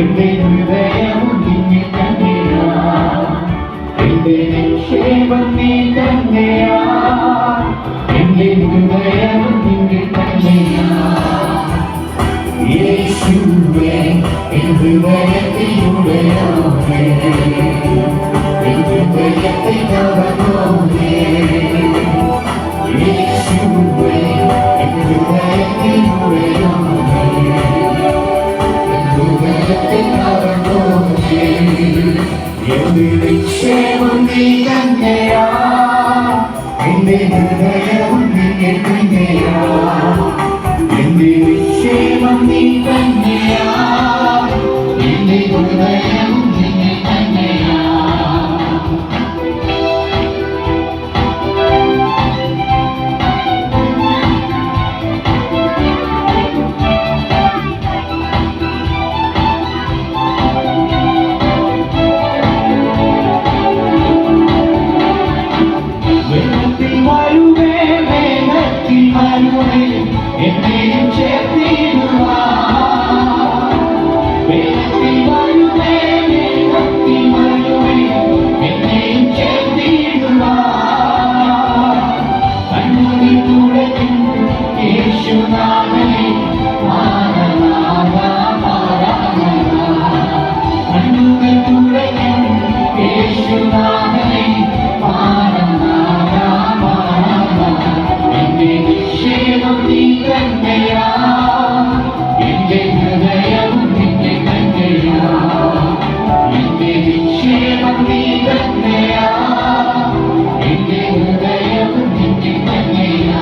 എന്റെ ഹൃദയവും നിന്നിൽ തന്നെയാ, എന്റെ നിക്ഷേപം നീ തന്നെയാ, എന്റെ ഹൃദയവും നിന്നിൽ തന്നെയാ. യേശുവേ എൻ ഹൃദയത്തിലുടയോനേ, എൻ ഹൃദയത്തെ കവർന്നോനേ. യേശുവേ എൻ ഹൃദയത്തിലുടയോനേ, എൻ ഹൃദയത്തെ കവർന്നോനേ. എന്റെ നിക്ഷേപം നീ തന്നെയാ, എന്റെ ഹൃദയവും നിന്നിൽ തന്നെയാ, എന്റെ നിക്ഷേപം നീ തന്നെയാ, എന്റെ ഹൃദയവും നിന്നിൽ തന്നെയാ. വെള്ളത്തിൽ വരുവേ, വേഗത്തിൽ വരുവേ, എന്നെയും ചേർത്തിടുവാൻ. വേഗത്തിൽ വരുവേ, വേഗത്തിൽ വരുവേ, എന്നെയും ചേർത്തിടുവാൻ. കണ്ണുനീർ തുടയ്ക്കും യേശുനാമനെ, മാറനാഥ മാറനാഥ. കണ്ണുനീർ തുടയ്ക്കും യേശുനാമനെ, മാറനാഥ മാറനാഥ. എന്റെ നിക്ഷേപം നീ തന്നെയാ, എന്റെ ഹൃദയവും നിന്നിൽ തന്നെയാ, എന്റെ നിക്ഷേപം നീ തന്നെയാ, എന്റെ ഹൃദയവും നിന്നിൽ തന്നെയാ.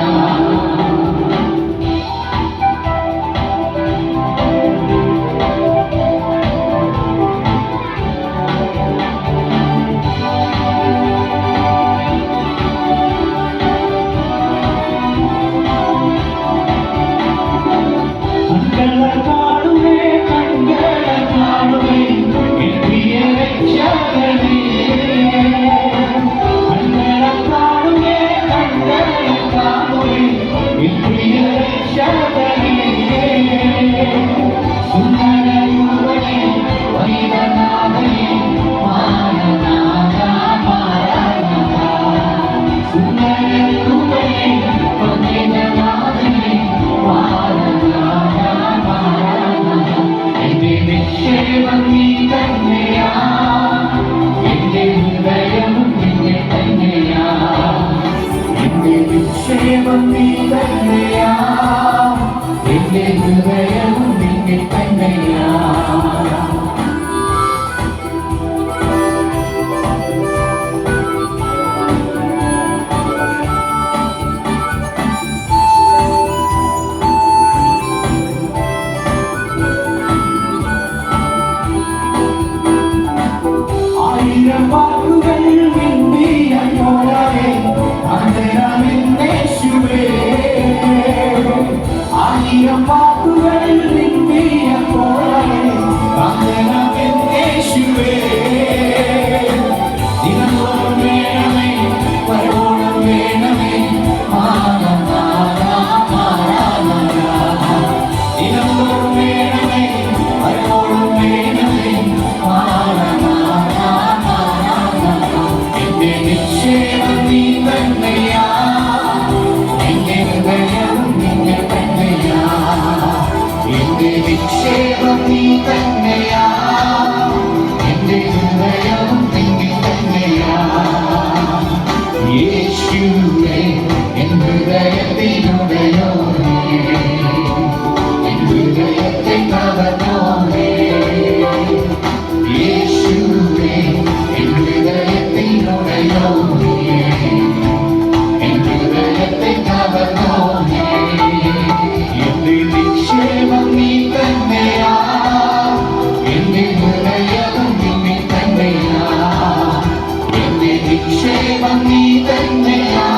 നിക്ഷേപം നീ തന്നെയാ, എന്റെ ഹൃദയവും നിന്നിൽ തന്നെയാ, എന്റെ നിക്ഷേപം നീ തന്നെയാ, എന്റെ ഹൃദയവും നിന്നിൽ തന്നെയാ. വാക്കുകൾ മിണ്ടിയ പോലെ യേശുവേ, ആയിരം വാക്കുകൾ മിണ്ടിയ പോലെ യേശുവേ. ദിനത്തോളം വേണമേ, വരോളം വേണമേ, മാറനാഥ മാറനാഥ. ദിനത്തോളം വേണമേ, വരോളം വേണമേ, മാറനാഥ. എന്റെ നിക്ഷേപം നീ തന്നെയാ, എന്റെ ഹൃദയവും നിന്നിൽ തന്നെയാ, എന്റെ നിക്ഷേപം നീ തന്നെയാ, എന്റെ ഹൃദയവും നിന്നിൽ തന്നെയാ. യേശുവേ എൻ ഹൃദയത്തിലുടയോനേ, എൻ ഹൃദയത്തെ കവർന്നോനേ. യേശുവേ എൻ ഹൃദയത്തിലുടയോനേ, എൻ ഹൃദയത്തെ കവർന്നോനേ. എന്റെ നിക്ഷേപം നീ തന്നെയാ, എന്റെ ഹൃദയവും നിന്നിൽ തന്നെയാ, എന്റെ നിക്ഷേപം നീ തന്നെയാ,